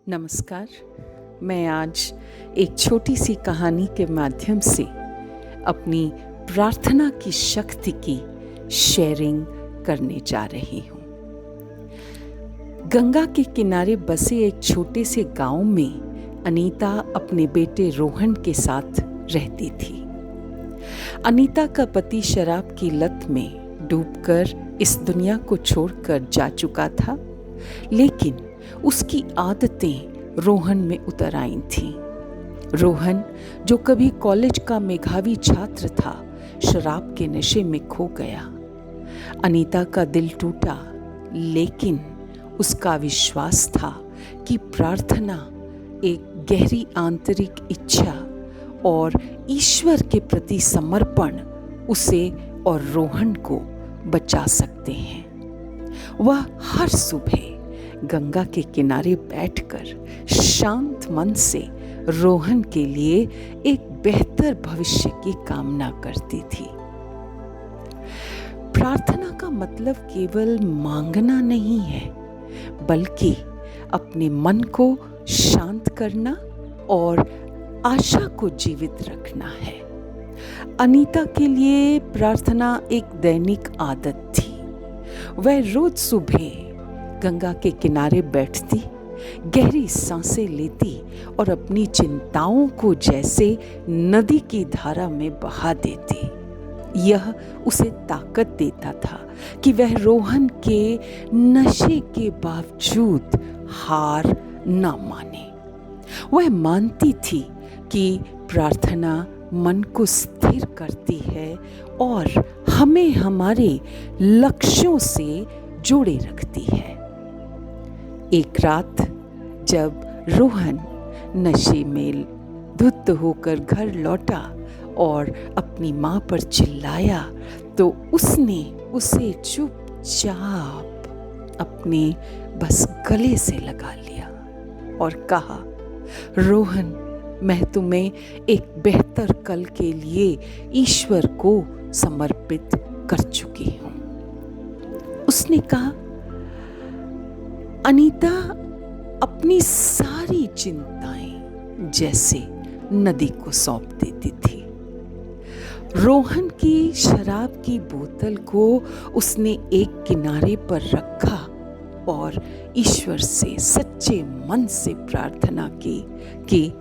नमस्कार। मैं आज एक छोटी सी कहानी के माध्यम से अपनी प्रार्थना की शक्ति की शेयरिंग करने जा रही हूँ। गंगा के किनारे बसे एक छोटे से गांव में अनीता अपने बेटे रोहन के साथ रहती थी। अनीता का पति शराब की लत में डूबकर इस दुनिया को छोड़कर जा चुका था, लेकिन उसकी आदतें रोहन में उतर आई थीं। रोहन, जो कभी कॉलेज का मेधावी छात्र था, शराब के नशे में खो गया। अनीता का दिल टूटा, लेकिन उसका विश्वास था कि प्रार्थना, एक गहरी आंतरिक इच्छा और ईश्वर के प्रति समर्पण उसे और रोहन को बचा सकते हैं। वह हर सुबह गंगा के किनारे बैठकर शांत मन से रोहन के लिए एक बेहतर भविष्य की कामना करती थी। प्रार्थना का मतलब केवल मांगना नहीं है, बल्कि अपने मन को शांत करना और आशा को जीवित रखना है। अनीता के लिए प्रार्थना एक दैनिक आदत थी। वह रोज सुबह गंगा के किनारे बैठती, गहरी सांसें लेती और अपनी चिंताओं को जैसे नदी की धारा में बहा देती। यह उसे ताकत देता था कि वह रोहन के नशे के बावजूद हार न माने। वह मानती थी कि प्रार्थना मन को स्थिर करती है और हमें हमारे लक्ष्यों से जोड़े रखती है। एक रात जब रोहन नशे में धुत होकर घर लौटा और अपनी माँ पर चिल्लाया, तो उसने उसे चुपचाप अपने बस गले से लगा लिया और कहा, रोहन, मैं तुम्हें एक बेहतर कल के लिए ईश्वर को समर्पित कर चुकी हूँ। उसने कहा, अनीता अपनी सारी चिंताएं जैसे नदी को सौंप देती थी। रोहन की शराब की बोतल को उसने एक किनारे पर रखा और ईश्वर से सच्चे मन से प्रार्थना की कि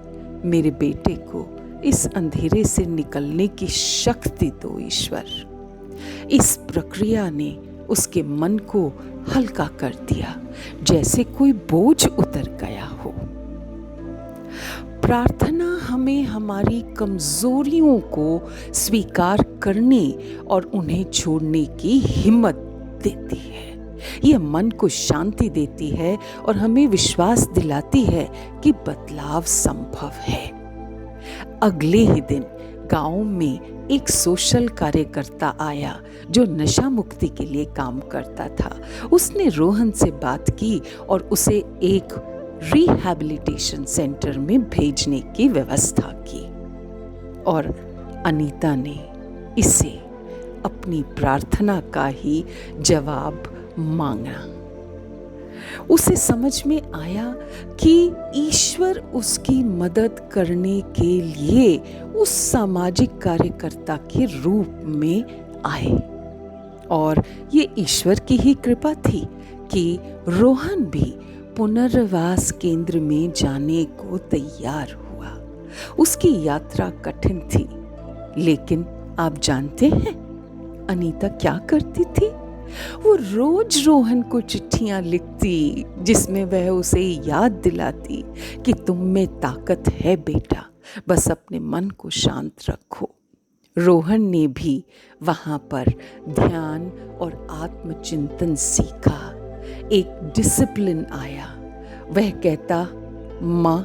मेरे बेटे को इस अंधेरे से निकलने की शक्ति दो ईश्वर। इस प्रक्रिया ने उसके मन को हल्का कर दिया, जैसे कोई बोझ उतर गया हो। प्रार्थना हमें हमारी कमजोरियों को स्वीकार करने और उन्हें छोड़ने की हिम्मत देती है। यह मन को शांति देती है और हमें विश्वास दिलाती है कि बदलाव संभव है। अगले ही दिन गांव में एक सोशल कार्यकर्ता आया जो नशा मुक्ति के लिए काम करता था। उसने रोहन से बात की और उसे एक रिहैबिलिटेशन सेंटर में भेजने की व्यवस्था की, और अनीता ने इसे अपनी प्रार्थना का ही जवाब मांगा। उसे समझ में आया कि ईश्वर उसकी मदद करने के लिए उस सामाजिक कार्यकर्ता के रूप में आए, और ये ईश्वर की ही कृपा थी कि रोहन भी पुनर्वास केंद्र में जाने को तैयार हुआ। उसकी यात्रा कठिन थी, लेकिन आप जानते हैं अनीता क्या करती थी? वो रोज रोहन को चिट्ठियां लिखती, जिसमें वह उसे याद दिलाती कि तुम में ताकत है बेटा, बस अपने मन को शांत रखो। रोहन ने भी वहां पर ध्यान और आत्मचिंतन सीखा। एक डिसिप्लिन आया। वह कहता, माँ,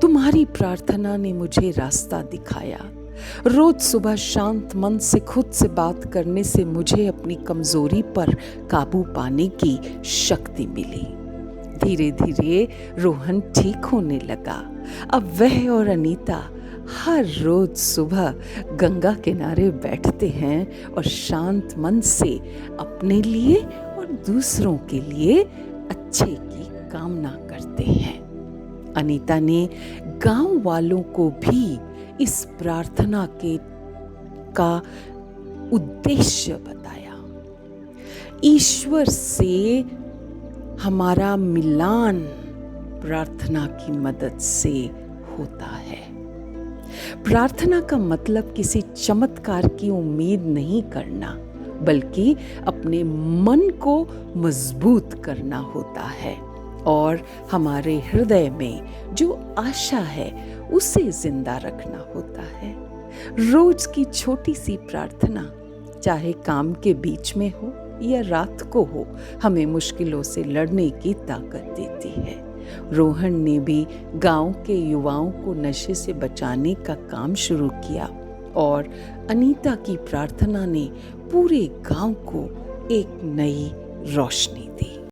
तुम्हारी प्रार्थना ने मुझे रास्ता दिखाया। रोज सुबह शांत मन से खुद से बात करने से मुझे अपनी कमजोरी पर काबू पाने की शक्ति मिली। धीरे धीरे रोहन ठीक होने लगा। अब वह और अनीता हर रोज सुबह गंगा किनारे बैठते हैं और शांत मन से अपने लिए और दूसरों के लिए अच्छे की कामना करते हैं। अनीता ने गांव वालों को भी इस प्रार्थना का उद्देश्य बताया। ईश्वर से हमारा मिलान प्रार्थना की मदद से होता है। प्रार्थना का मतलब किसी चमत्कार की उम्मीद नहीं करना, बल्कि अपने मन को मजबूत करना होता है और हमारे हृदय में जो आशा है उसे जिंदा रखना होता है। रोज की छोटी सी प्रार्थना, चाहे काम के बीच में हो या रात को हो, हमें मुश्किलों से लड़ने की ताकत देती है। रोहन ने भी गांव के युवाओं को नशे से बचाने का काम शुरू किया और अनीता की प्रार्थना ने पूरे गांव को एक नई रोशनी दी।